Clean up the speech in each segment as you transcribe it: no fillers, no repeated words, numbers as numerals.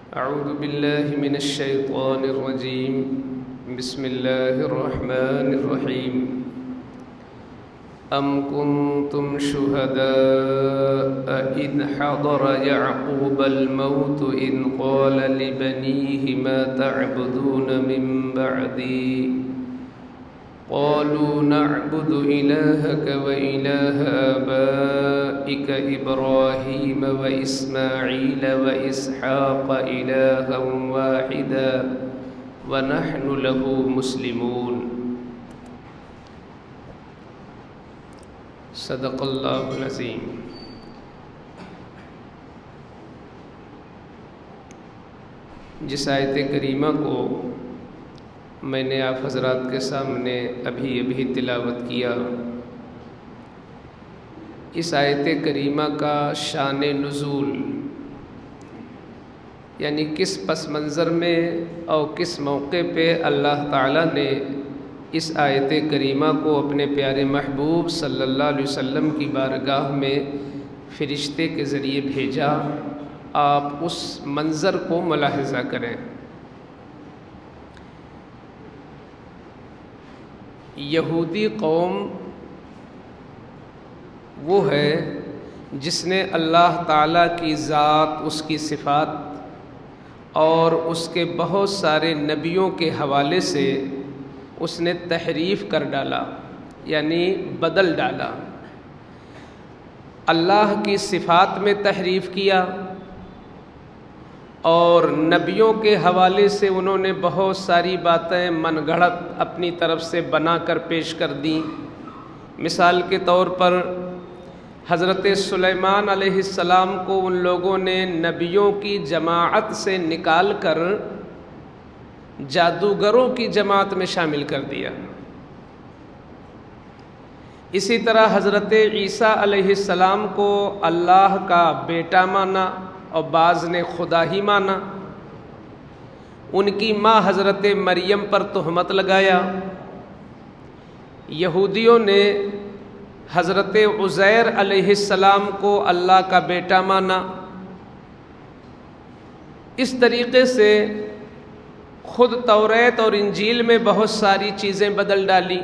أعوذ بالله من الشيطان الرجيم. بسم الله الرحمن الرحيم. أم كنتم شهداء إذ حضر يعقوب الموت إذ قال لبنيه ما تعبدون من بعدي قالوا نعبد إلهك وإله آبائك إبراهيم وإسماعيل وإسحاق إلها واحدا ونحن له مسلمون. صدق اللہ العظیم. جس آیت کریمہ کو میں نے آپ حضرات کے سامنے ابھی تلاوت کیا، اس آیت کریمہ کا شان نزول یعنی کس پس منظر میں اور کس موقع پہ اللہ تعالیٰ نے اس آیت کریمہ کو اپنے پیارے محبوب صلی اللہ علیہ وسلم کی بارگاہ میں فرشتے کے ذریعے بھیجا، آپ اس منظر کو ملاحظہ کریں. یہودی قوم وہ ہے جس نے اللہ تعالیٰ کی ذات، اس کی صفات اور اس کے بہت سارے نبیوں کے حوالے سے اس نے تحریف کر ڈالا، یعنی بدل ڈالا. اللہ کی صفات میں تحریف کیا اور نبیوں کے حوالے سے انہوں نے بہت ساری باتیں من گھڑت اپنی طرف سے بنا کر پیش کر دیں. مثال کے طور پر حضرت سلیمان علیہ السلام کو ان لوگوں نے نبیوں کی جماعت سے نکال کر جادوگروں کی جماعت میں شامل کر دیا. اسی طرح حضرت عیسیٰ علیہ السلام کو اللہ کا بیٹا مانا اور بعض نے خدا ہی مانا. ان کی ماں حضرت مریم پر تہمت لگایا. یہودیوں نے حضرت عزیر علیہ السلام کو اللہ کا بیٹا مانا. اس طریقے سے خود توریت اور انجیل میں بہت ساری چیزیں بدل ڈالی.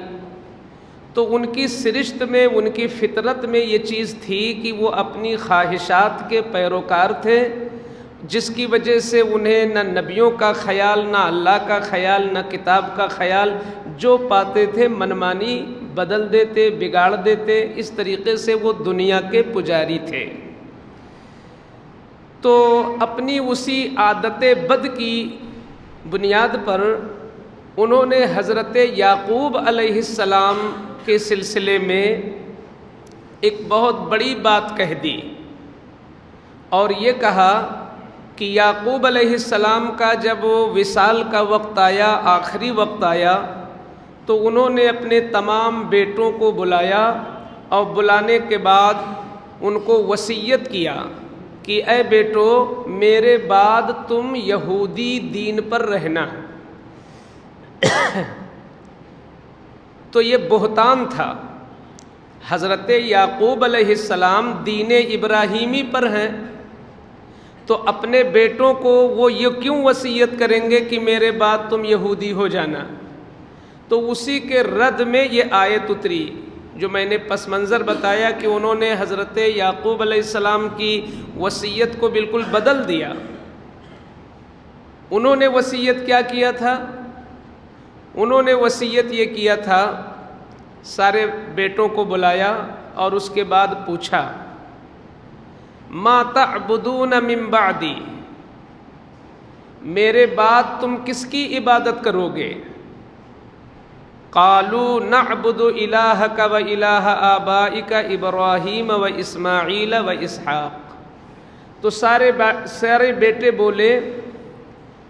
تو ان کی سرشت میں، ان کی فطرت میں یہ چیز تھی کہ وہ اپنی خواہشات کے پیروکار تھے، جس کی وجہ سے انہیں نہ نبیوں کا خیال، نہ اللہ کا خیال، نہ کتاب کا خیال، جو پاتے تھے منمانی بدل دیتے، بگاڑ دیتے. اس طریقے سے وہ دنیا کے پجاری تھے. تو اپنی اسی عادت بد کی بنیاد پر انہوں نے حضرت یعقوب علیہ السلام کے سلسلے میں ایک بہت بڑی بات کہہ دی اور یہ کہا کہ یعقوب علیہ السلام کا جب وصال کا وقت آیا، آخری وقت آیا، تو انہوں نے اپنے تمام بیٹوں کو بلایا اور بلانے کے بعد ان کو وصیت کیا کہ اے بیٹو، میرے بعد تم یہودی دین پر رہنا. تو یہ بہتان تھا. حضرت یعقوب علیہ السلام دین ابراہیمی پر ہیں، تو اپنے بیٹوں کو وہ یہ کیوں وصیت کریں گے کہ میرے بعد تم یہودی ہو جانا؟ تو اسی کے رد میں یہ آیت اتری جو میں نے پس منظر بتایا کہ انہوں نے حضرت یعقوب علیہ السلام کی وصیت کو بالکل بدل دیا. انہوں نے وصیت کیا کیا تھا؟ انہوں نے وصیت یہ کیا تھا، سارے بیٹوں کو بلایا اور اس کے بعد پوچھا ما تعبدون من بعدی، میرے بعد تم کس کی عبادت کرو گے؟ قالوا نعبد الہک و الہ آبائک ابراہیم و اسماعیل و اسحاق. تو سارے بیٹے بولے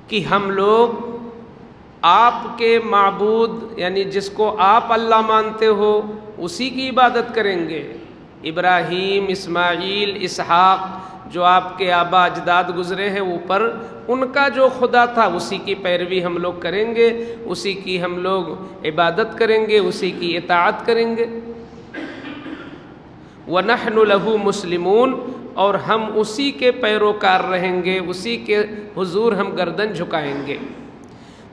کہ ہم لوگ آپ کے معبود، یعنی جس کو آپ اللہ مانتے ہو، اسی کی عبادت کریں گے. ابراہیم، اسماعیل، اسحاق جو آپ کے آبا اجداد گزرے ہیں اوپر، ان کا جو خدا تھا اسی کی پیروی ہم لوگ کریں گے، اسی کی ہم لوگ عبادت کریں گے، اسی کی اطاعت کریں گے. وَنَحْنُ لَهُ مُسْلِمُونَ، اور ہم اسی کے پیروکار رہیں گے، اسی کے حضور ہم گردن جھکائیں گے۔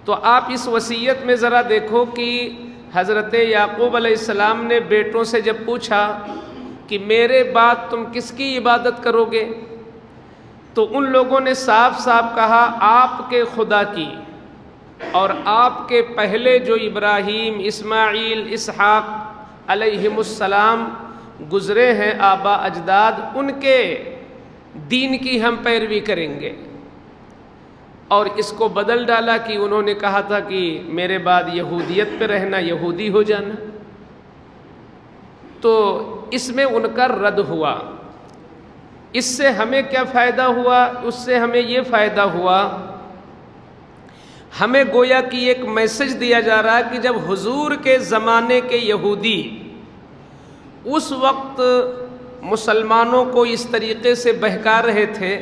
تو آپ اس وصیت میں ذرا دیکھو کہ حضرت یعقوب علیہ السلام نے بیٹوں سے جب پوچھا کہ میرے بعد تم کس کی عبادت کرو گے، تو ان لوگوں نے صاف صاف کہا آپ کے خدا کی، اور آپ کے پہلے جو ابراہیم، اسماعیل، اسحاق علیہم السلام گزرے ہیں آبا اجداد، ان کے دین کی ہم پیروی کریں گے۔ اور اس کو بدل ڈالا کہ انہوں نے کہا تھا کہ میرے بعد یہودیت پہ رہنا، یہودی ہو جانا۔ تو اس میں ان کا رد ہوا۔ اس سے ہمیں کیا فائدہ ہوا؟ اس سے ہمیں یہ فائدہ ہوا، ہمیں گویا کہ ایک میسج دیا جا رہا ہے کہ جب حضور کے زمانے کے یہودی اس وقت مسلمانوں کو اس طریقے سے بہکا رہے تھے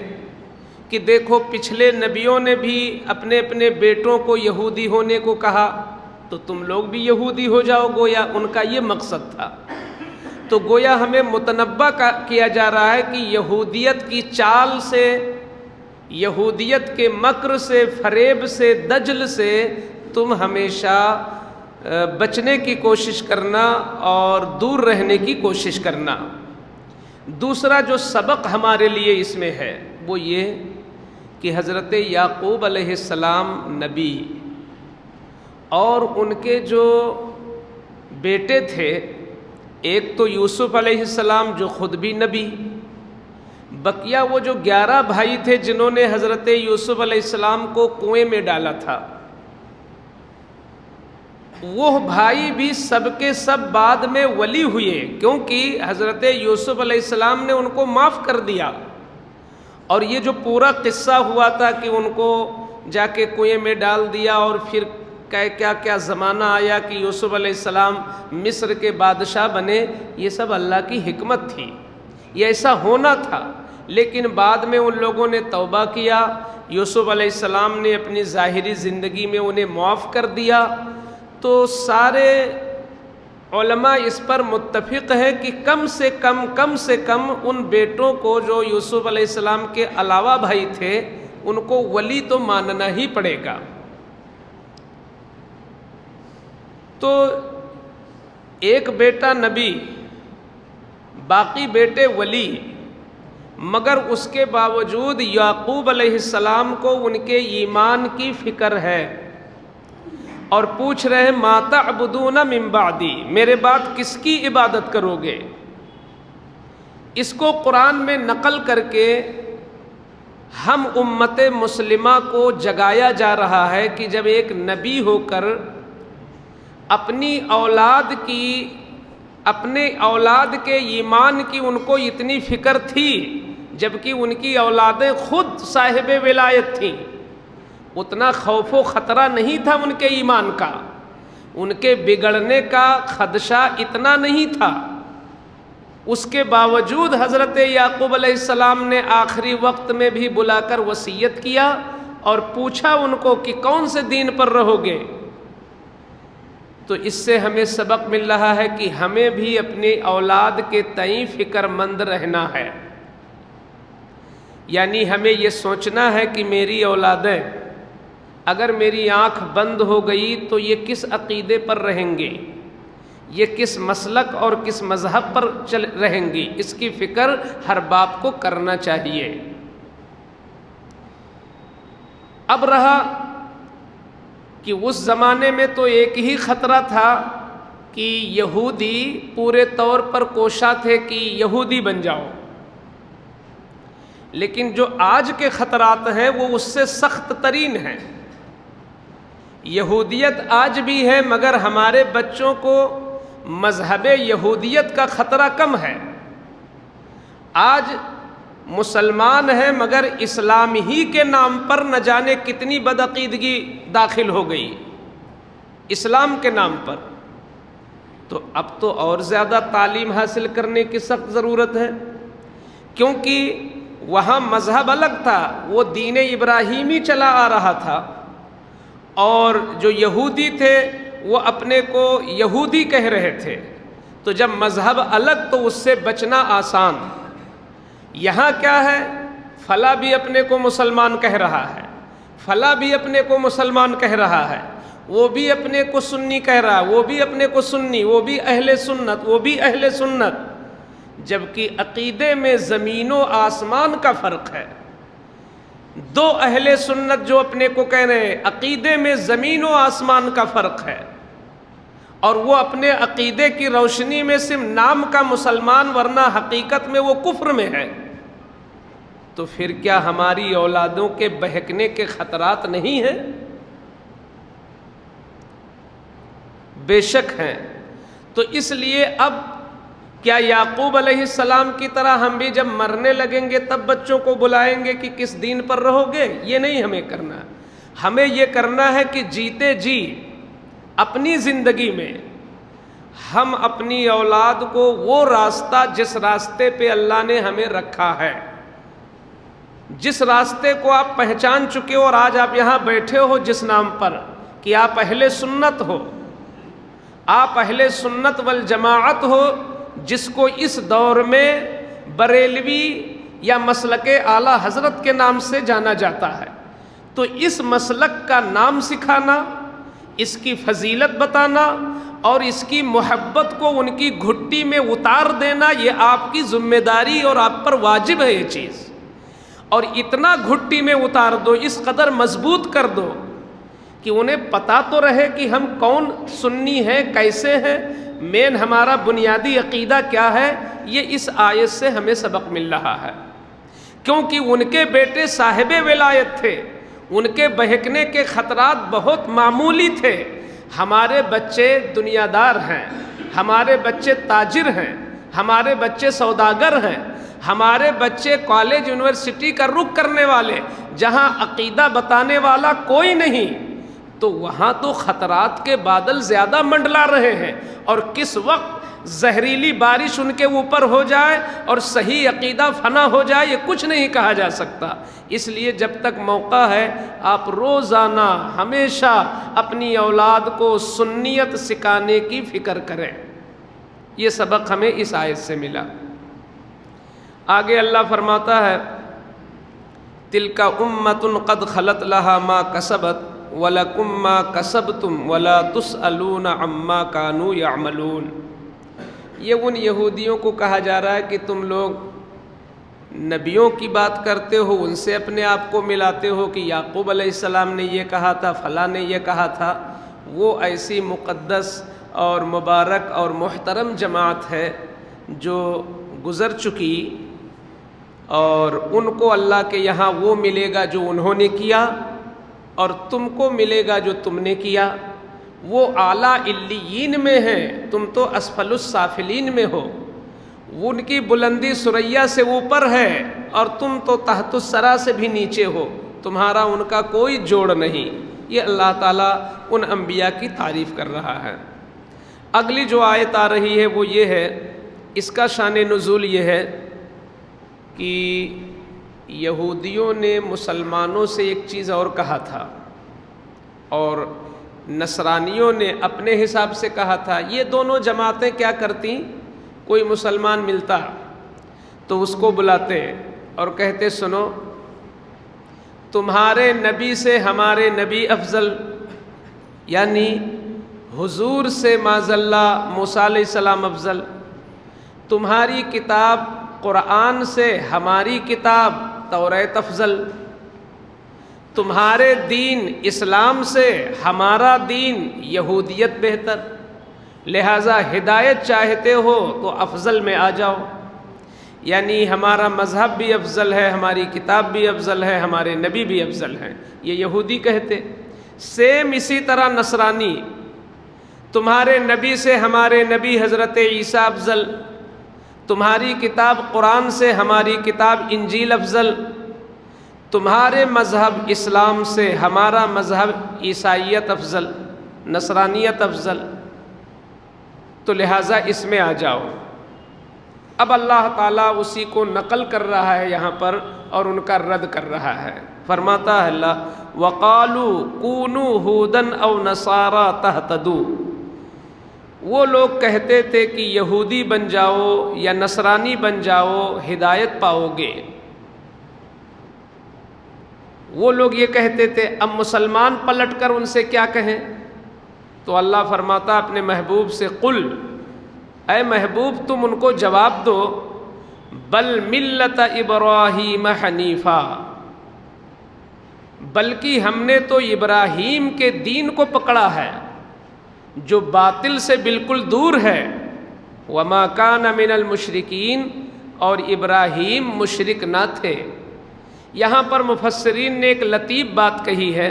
کہ دیکھو پچھلے نبیوں نے بھی اپنے اپنے بیٹوں کو یہودی ہونے کو کہا، تو تم لوگ بھی یہودی ہو جاؤ، گویا ان کا یہ مقصد تھا۔ تو گویا ہمیں متنبہ کیا جا رہا ہے کہ یہودیت کی چال سے، یہودیت کے مکر سے، فریب سے، دجل سے تم ہمیشہ بچنے کی کوشش کرنا اور دور رہنے کی کوشش کرنا۔ دوسرا جو سبق ہمارے لیے اس میں ہے وہ یہ کہ حضرت یعقوب علیہ السلام نبی، اور ان کے جو بیٹے تھے، ایک تو یوسف علیہ السلام جو خود بھی نبی، بقیہ وہ جو 11 بھائی تھے جنہوں نے حضرت یوسف علیہ السلام کو کنویں میں ڈالا تھا، وہ بھائی بھی سب کے سب بعد میں ولی ہوئے، کیونکہ حضرت یوسف علیہ السلام نے ان کو معاف کر دیا۔ اور یہ جو پورا قصہ ہوا تھا کہ ان کو جا کے کنویں میں ڈال دیا، اور پھر کیا کیا زمانہ آیا کہ یوسف علیہ السلام مصر کے بادشاہ بنے، یہ سب اللہ کی حکمت تھی، یہ ایسا ہونا تھا۔ لیکن بعد میں ان لوگوں نے توبہ کیا، یوسف علیہ السلام نے اپنی ظاہری زندگی میں انہیں معاف کر دیا۔ تو سارے علماء اس پر متفق ہے کہ کم سے کم ان بیٹوں کو جو یوسف علیہ السلام کے علاوہ بھائی تھے، ان کو ولی تو ماننا ہی پڑے گا۔ تو ایک بیٹا نبی، باقی بیٹے ولی، مگر اس کے باوجود یعقوب علیہ السلام کو ان کے ایمان کی فکر ہے، اور پوچھ رہے ہیں ما تعبدون من بعدی، میرے بعد کس کی عبادت کرو گے؟ اس کو قرآن میں نقل کر کے ہم امت مسلمہ کو جگایا جا رہا ہے کہ جب ایک نبی ہو کر اپنے اولاد کے ایمان کی ان کو اتنی فکر تھی، جبکہ ان کی اولادیں خود صاحب ولایت تھیں، اتنا خوف و خطرہ نہیں تھا ان کے ایمان کا، ان کے بگڑنے کا خدشہ اتنا نہیں تھا۔ اس کے باوجود حضرت یعقوب علیہ السلام نے آخری وقت میں بھی بلا کر وصیت کیا اور پوچھا ان کو کہ کون سے دین پر رہو گے؟ تو اس سے ہمیں سبق مل رہا ہے کہ ہمیں بھی اپنی اولاد کے تئیں فکر مند رہنا ہے، یعنی ہمیں یہ سوچنا ہے کہ میری اولادیں اگر میری آنکھ بند ہو گئی تو یہ کس عقیدے پر رہیں گے، یہ کس مسلک اور کس مذہب پر رہیں گی، اس کی فکر ہر باپ کو کرنا چاہیے۔ اب رہا کہ اس زمانے میں تو ایک ہی خطرہ تھا کہ یہودی پورے طور پر کوشاں تھے کہ یہودی بن جاؤ، لیکن جو آج کے خطرات ہیں وہ اس سے سخت ترین ہیں۔ یہودیت آج بھی ہے، مگر ہمارے بچوں کو مذہب یہودیت کا خطرہ کم ہے۔ آج مسلمان ہیں مگر اسلام ہی کے نام پر نہ جانے کتنی بدعقیدگی داخل ہو گئی اسلام کے نام پر۔ تو اب تو اور زیادہ تعلیم حاصل کرنے کی سخت ضرورت ہے، کیونکہ وہاں مذہب الگ تھا، وہ دین ابراہیمی چلا آ رہا تھا، اور جو یہودی تھے وہ اپنے کو یہودی کہہ رہے تھے۔ تو جب مذہب الگ تو اس سے بچنا آسان، یہاں کیا ہے؟ فلاں بھی اپنے کو مسلمان کہہ رہا ہے، فلاں بھی اپنے کو مسلمان کہہ رہا ہے، وہ بھی اپنے کو سنی کہہ رہا ہے، وہ بھی اپنے کو سنی، وہ بھی اہل سنت، وہ بھی اہل سنت، جبکہ عقیدے میں زمین و آسمان کا فرق ہے۔ دو اہل سنت جو اپنے کو کہہ رہے ہیں، عقیدے میں زمین و آسمان کا فرق ہے، اور وہ اپنے عقیدے کی روشنی میں صرف نام کا مسلمان ورنہ حقیقت میں وہ کفر میں ہے۔ تو پھر کیا ہماری اولادوں کے بہکنے کے خطرات نہیں ہیں؟ بے شک ہیں۔ تو اس لیے اب کیا یعقوب علیہ السلام کی طرح ہم بھی جب مرنے لگیں گے تب بچوں کو بلائیں گے کہ کس دین پر رہو گے؟ یہ نہیں ہمیں کرنا۔ ہمیں یہ کرنا ہے کہ جیتے جی اپنی زندگی میں ہم اپنی اولاد کو وہ راستہ، جس راستے پہ اللہ نے ہمیں رکھا ہے، جس راستے کو آپ پہچان چکے ہو اور آج آپ یہاں بیٹھے ہو جس نام پر کہ آپ اہل سنت ہو، آپ اہل سنت والجماعت ہو، جس کو اس دور میں بریلوی یا مسلک اعلیٰ حضرت کے نام سے جانا جاتا ہے، تو اس مسلک کا نام سکھانا، اس کی فضیلت بتانا اور اس کی محبت کو ان کی گھٹی میں اتار دینا، یہ آپ کی ذمہ داری اور آپ پر واجب ہے یہ چیز۔ اور اتنا گھٹی میں اتار دو، اس قدر مضبوط کر دو کہ انہیں پتہ تو رہے کہ ہم کون سنی ہیں، کیسے ہیں، مین ہمارا بنیادی عقیدہ کیا ہے۔ یہ اس آیت سے ہمیں سبق مل رہا ہے، کیونکہ ان کے بیٹے صاحب ولایت تھے، ان کے بہکنے کے خطرات بہت معمولی تھے۔ ہمارے بچے دنیا دار ہیں، ہمارے بچے تاجر ہیں، ہمارے بچے سوداگر ہیں، ہمارے بچے کالج یونیورسٹی کا رخ کرنے والے، جہاں عقیدہ بتانے والا کوئی نہیں، تو وہاں تو خطرات کے بادل زیادہ منڈلا رہے ہیں، اور کس وقت زہریلی بارش ان کے اوپر ہو جائے اور صحیح عقیدہ فنا ہو جائے یہ کچھ نہیں کہا جا سکتا۔ اس لیے جب تک موقع ہے آپ روزانہ ہمیشہ اپنی اولاد کو سنیت سکھانے کی فکر کریں۔ یہ سبق ہمیں اس آیت سے ملا۔ آگے اللہ فرماتا ہے تِلْكَ أُمَّةٌ قَدْ خَلَتْ لَهَا مَا كَسَبَتْ وَلَكُمْ مَا كَسَبْتُمْ وَلَا تُسْأَلُونَ عَمَّا كَانُوا يَعْمَلُونَ۔ یہ ان یہودیوں کو کہا جا رہا ہے کہ تم لوگ نبیوں کی بات کرتے ہو، ان سے اپنے آپ کو ملاتے ہو کہ یعقوب علیہ السلام نے یہ کہا تھا، فلاں نے یہ کہا تھا۔ وہ ایسی مقدس اور مبارک اور محترم جماعت ہے جو گزر چکی، اور ان کو اللہ کے یہاں وہ ملے گا جو انہوں نے کیا، اور تم کو ملے گا جو تم نے کیا۔ وہ اعلیٰ علیین میں ہیں، تم تو اسفل السافلین میں ہو۔ ان کی بلندی ثریا سے اوپر ہے اور تم تو تحت الثری سے بھی نیچے ہو، تمہارا ان کا کوئی جوڑ نہیں۔ یہ اللہ تعالیٰ ان انبیاء کی تعریف کر رہا ہے۔ اگلی جو آیت آ رہی ہے وہ یہ ہے، اس کا شان نزول یہ ہے کہ یہودیوں نے مسلمانوں سے ایک چیز اور کہا تھا، اور نصرانیوں نے اپنے حساب سے کہا تھا۔ یہ دونوں جماعتیں کیا کرتی؟ کوئی مسلمان ملتا تو اس کو بلاتے اور کہتے سنو، تمہارے نبی سے ہمارے نبی افضل، یعنی حضور سے معاذ اللہ موسیٰ علیہ السلام افضل، تمہاری کتاب قرآن سے ہماری کتاب توریت افضل، تمہارے دین اسلام سے ہمارا دین یہودیت بہتر، لہٰذا ہدایت چاہتے ہو تو افضل میں آ جاؤ۔ یعنی ہمارا مذہب بھی افضل ہے، ہماری کتاب بھی افضل ہے، ہمارے نبی بھی افضل ہیں، یہ یہودی کہتے۔ سیم اسی طرح نصرانی، تمہارے نبی سے ہمارے نبی حضرت عیسیٰ افضل، تمہاری کتاب قرآن سے ہماری کتاب انجیل افضل، تمہارے مذہب اسلام سے ہمارا مذہب عیسائیت افضل، نصرانیت افضل، تو لہٰذا اس میں آ جاؤ۔ اب اللہ تعالیٰ اسی کو نقل کر رہا ہے یہاں پر اور ان کا رد کر رہا ہے۔ فرماتا ہے اللہ وَقَالُوا كُونُوا هُودًا أَوْ نَصَارَىٰ تَهْتَدُوا، وہ لوگ کہتے تھے کہ یہودی بن جاؤ یا نصرانی بن جاؤ ہدایت پاؤ گے. وہ لوگ یہ کہتے تھے. اب مسلمان پلٹ کر ان سے کیا کہیں؟ تو اللہ فرماتا اپنے محبوب سے قل، اے محبوب تم ان کو جواب دو بل ملت ابراہیم حنیفا، بلکہ ہم نے تو ابراہیم کے دین کو پکڑا ہے جو باطل سے بالکل دور ہے. وما کان من المشرکین، اور ابراہیم مشرک نہ تھے. یہاں پر مفسرین نے ایک لطیف بات کہی ہے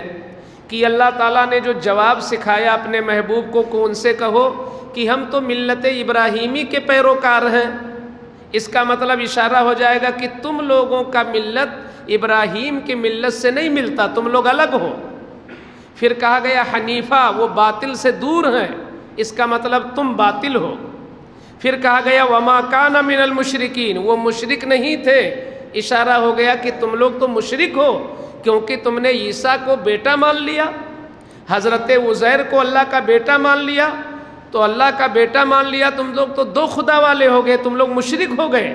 کہ اللہ تعالیٰ نے جو جواب سکھایا اپنے محبوب کو ان سے کہو کہ ہم تو ملت ابراہیمی کے پیروکار ہیں، اس کا مطلب اشارہ ہو جائے گا کہ تم لوگوں کا ملت ابراہیم کی ملت سے نہیں ملتا، تم لوگ الگ ہو. پھر کہا گیا حنیفہ، وہ باطل سے دور ہیں، اس کا مطلب تم باطل ہو. پھر کہا گیا وما کان من المشرکین، وہ مشرک نہیں تھے، اشارہ ہو گیا کہ تم لوگ تو مشرک ہو کیونکہ تم نے عیسیٰ کو بیٹا مان لیا، حضرت عزیر کو اللہ کا بیٹا مان لیا. تو اللہ کا بیٹا مان لیا، تم لوگ تو دو خدا والے ہو گئے، تم لوگ مشرک ہو گئے.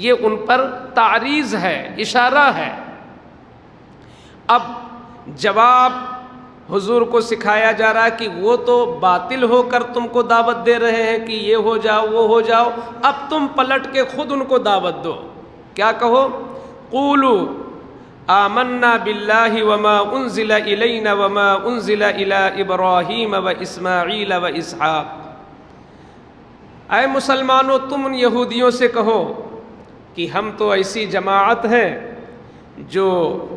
یہ ان پر تعریض ہے، اشارہ ہے. اب جواب حضور کو سکھایا جا رہا ہے کہ وہ تو باطل ہو کر تم کو دعوت دے رہے ہیں کہ یہ ہو جاؤ وہ ہو جاؤ، اب تم پلٹ کے خود ان کو دعوت دو. کیا کہو؟ قولوا آمنا باللہ وما انزل الینا وما انزل الی ابراہیم و اسماعیل و اسحاق. اے مسلمانوں تم ان یہودیوں سے کہو کہ ہم تو ایسی جماعت ہیں جو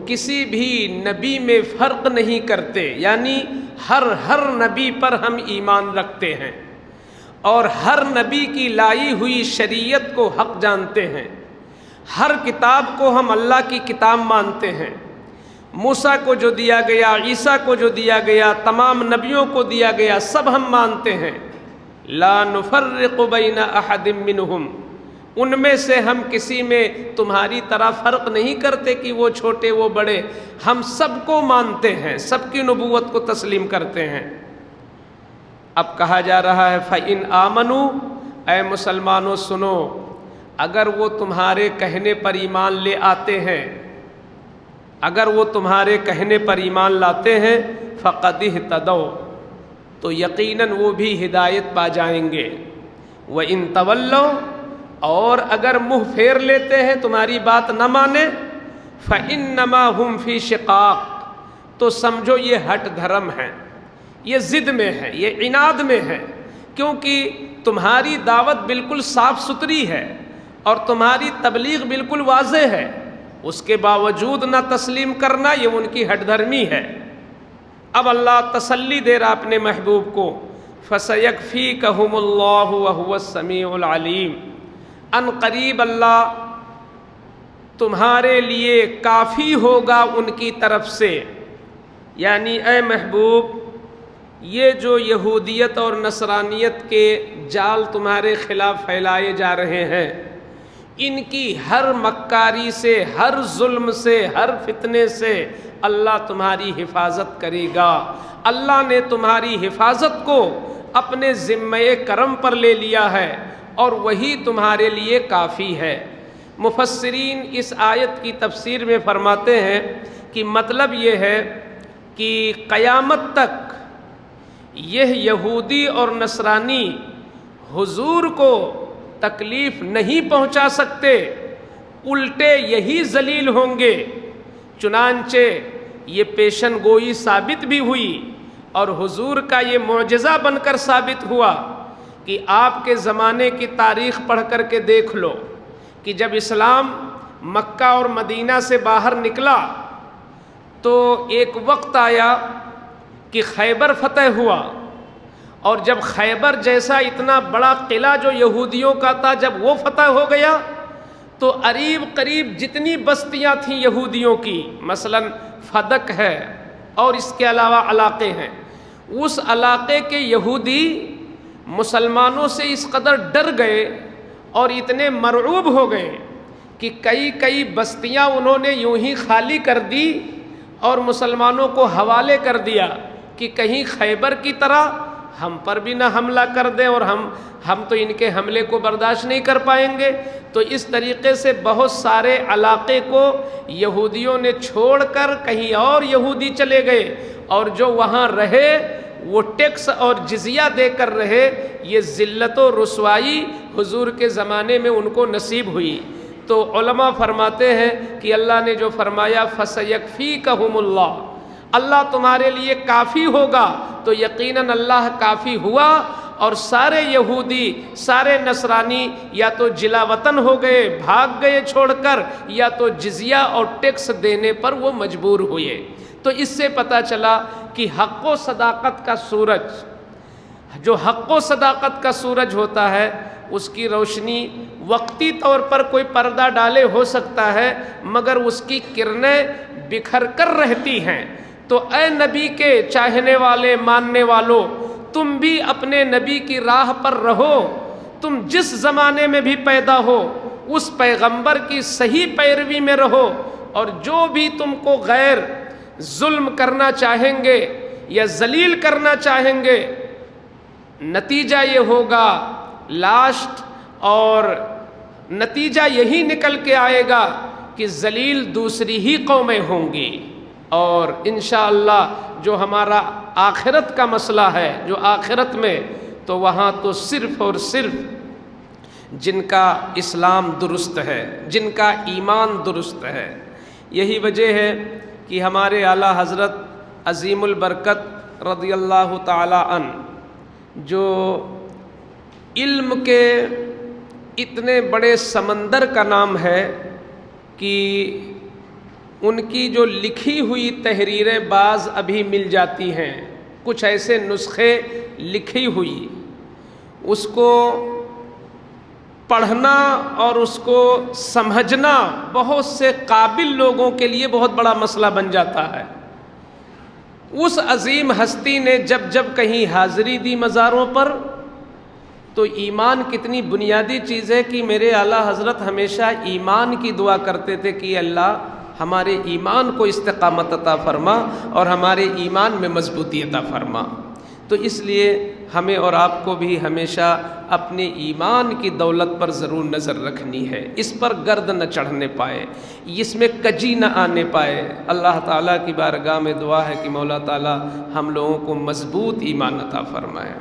کسی بھی نبی میں فرق نہیں کرتے، یعنی ہر نبی پر ہم ایمان رکھتے ہیں اور ہر نبی کی لائی ہوئی شریعت کو حق جانتے ہیں. ہر کتاب کو ہم اللہ کی کتاب مانتے ہیں. موسیٰ کو جو دیا گیا، عیسیٰ کو جو دیا گیا، تمام نبیوں کو دیا گیا، سب ہم مانتے ہیں. لا نفرق بین احد منہم، ان میں سے ہم کسی میں تمہاری طرح فرق نہیں کرتے کہ وہ چھوٹے وہ بڑے، ہم سب کو مانتے ہیں، سب کی نبوت کو تسلیم کرتے ہیں. اب کہا جا رہا ہے فَإِنْ آمَنُوا، اے مسلمانوں سنو، اگر وہ تمہارے کہنے پر ایمان لے آتے ہیں، اگر وہ تمہارے کہنے پر ایمان لاتے ہیں فَقَدِ اهْتَدَوْا، تو یقیناً وہ بھی ہدایت پا جائیں گے. وَإِن تَوَلَّوْا، اور اگر منہ پھیر لیتے ہیں تمہاری بات نہ مانے، فَإِنَّمَا هُمْ فِي شِقَاقٍ، تو سمجھو یہ ہٹ دھرم ہے، یہ ضد میں ہے، یہ عناد میں ہے، کیونکہ تمہاری دعوت بالکل صاف ستھری ہے اور تمہاری تبلیغ بالکل واضح ہے، اس کے باوجود نہ تسلیم کرنا یہ ان کی ہٹ دھرمی ہے. اب اللہ تسلی دے رہا اپنے محبوب کو فَسَيَكْفِيكَهُمُ اللَّهُ وَهُوَ السَّمِيعُ الْعَلِيمُ، ان قریب اللہ تمہارے لیے کافی ہوگا ان کی طرف سے. یعنی اے محبوب یہ جو یہودیت اور نصرانیت کے جال تمہارے خلاف پھیلائے جا رہے ہیں، ان کی ہر مکاری سے، ہر ظلم سے، ہر فتنے سے اللہ تمہاری حفاظت کرے گا. اللہ نے تمہاری حفاظت کو اپنے ذمہ کرم پر لے لیا ہے اور وہی تمہارے لیے کافی ہے. مفسرین اس آیت کی تفسیر میں فرماتے ہیں کہ مطلب یہ ہے کہ قیامت تک یہ یہودی اور نصرانی حضور کو تکلیف نہیں پہنچا سکتے، الٹے یہی ذلیل ہوں گے. چنانچہ یہ پیشن گوئی ثابت بھی ہوئی اور حضور کا یہ معجزہ بن کر ثابت ہوا کہ آپ کے زمانے کی تاریخ پڑھ کر کے دیکھ لو کہ جب اسلام مکہ اور مدینہ سے باہر نکلا تو ایک وقت آیا کہ خیبر فتح ہوا، اور جب خیبر جیسا اتنا بڑا قلعہ جو یہودیوں کا تھا جب وہ فتح ہو گیا تو قریب جتنی بستیاں تھیں یہودیوں کی، مثلا فدق ہے اور اس کے علاوہ علاقے ہیں، اس علاقے کے یہودی مسلمانوں سے اس قدر ڈر گئے اور اتنے مرعوب ہو گئے کہ کئی بستیاں انہوں نے یوں ہی خالی کر دی اور مسلمانوں کو حوالے کر دیا کہ کہیں خیبر کی طرح ہم پر بھی نہ حملہ کر دیں اور ہم تو ان کے حملے کو برداشت نہیں کر پائیں گے۔ تو اس طریقے سے بہت سارے علاقے کو یہودیوں نے چھوڑ کر کہیں اور یہودی چلے گئے، اور جو وہاں رہے وہ ٹیکس اور جزیہ دے کر رہے۔ یہ ذلت و رسوائی حضور کے زمانے میں ان کو نصیب ہوئی۔ تو علماء فرماتے ہیں کہ اللہ نے جو فرمایا فَسَيَكْفِيكَهُمُ اللَّهُ، اللہ تمہارے لیے کافی ہوگا، تو یقیناً اللہ کافی ہوا، اور سارے یہودی سارے نصرانی یا تو جلا وطن ہو گئے، بھاگ گئے چھوڑ کر، یا تو جزیہ اور ٹیکس دینے پر وہ مجبور ہوئے۔ تو اس سے پتہ چلا کہ حق و صداقت کا سورج، جو حق و صداقت کا سورج ہوتا ہے، اس کی روشنی وقتی طور پر کوئی پردہ ڈالے ہو سکتا ہے، مگر اس کی کرنیں بکھر کر رہتی ہیں۔ تو اے نبی کے چاہنے والے ماننے والوں، تم بھی اپنے نبی کی راہ پر رہو، تم جس زمانے میں بھی پیدا ہو اس پیغمبر کی صحیح پیروی میں رہو، اور جو بھی تم کو غیر ظلم کرنا چاہیں گے یا ذلیل کرنا چاہیں گے، نتیجہ یہ ہوگا لاسٹ، اور نتیجہ یہی نکل کے آئے گا کہ ذلیل دوسری ہی قومیں ہوں گی۔ اور انشاءاللہ جو ہمارا آخرت کا مسئلہ ہے، جو آخرت میں، تو وہاں تو صرف اور صرف جن کا اسلام درست ہے، جن کا ایمان درست ہے۔ یہی وجہ ہے کہ ہمارے اعلیٰ حضرت عظیم البرکت رضی اللہ تعالی عنہ، جو علم کے اتنے بڑے سمندر کا نام ہے کہ ان کی جو لکھی ہوئی تحریریں بعض ابھی مل جاتی ہیں، کچھ ایسے نسخے لکھی ہوئی، اس کو پڑھنا اور اس کو سمجھنا بہت سے قابل لوگوں کے لیے بہت بڑا مسئلہ بن جاتا ہے۔ اس عظیم ہستی نے جب جب کہیں حاضری دی مزاروں پر، تو ایمان کتنی بنیادی چیز ہے کہ میرے اعلیٰ حضرت ہمیشہ ایمان کی دعا کرتے تھے کہ اللہ ہمارے ایمان کو استقامت عطا فرما اور ہمارے ایمان میں مضبوطی عطا فرما۔ تو اس لیے ہمیں اور آپ کو بھی ہمیشہ اپنے ایمان کی دولت پر ضرور نظر رکھنی ہے، اس پر گرد نہ چڑھنے پائے، اس میں کجی نہ آنے پائے۔ اللہ تعالیٰ کی بارگاہ میں دعا ہے کہ مولا تعالیٰ ہم لوگوں کو مضبوط ایمان عطا فرمائے۔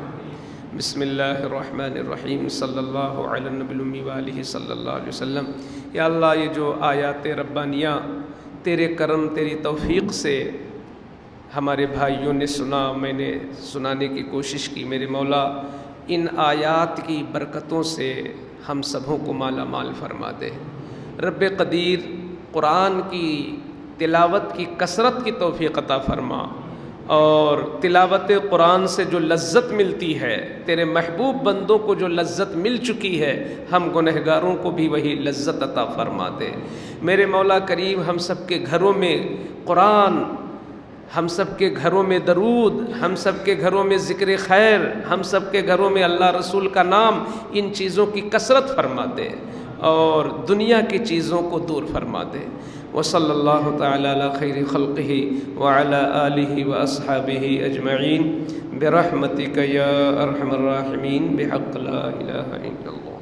بسم اللہ الرحمن الرحیم، صلی اللہ علی النبی الامی وآلہ صلی اللہ علیہ وسلم۔ یا اللہ، یہ جو آیات ربانیہ تیرے کرم تیری توفیق سے ہمارے بھائیوں نے سنا، میں نے سنانے کی کوشش کی، میرے مولا ان آیات کی برکتوں سے ہم سبوں کو مالا مال فرما دے۔ رب قدیر، قرآن کی تلاوت کی کثرت کی توفیق عطا فرما، اور تلاوت قرآن سے جو لذت ملتی ہے، تیرے محبوب بندوں کو جو لذت مل چکی ہے، ہم گنہگاروں کو بھی وہی لذت عطا فرما دے۔ میرے مولا کریم، ہم سب کے گھروں میں قرآن، ہم سب کے گھروں میں درود، ہم سب کے گھروں میں ذکر خیر، ہم سب کے گھروں میں اللہ رسول کا نام، ان چیزوں کی کثرت فرما دے اور دنیا کی چیزوں کو دور فرما دے۔ وصلی اللہ تعالی علی خیر خلقہ وعلی آلہ واصحابہ اجمعین برحمتک یا ارحم الراحمین بحق لا الہ الا اللہ۔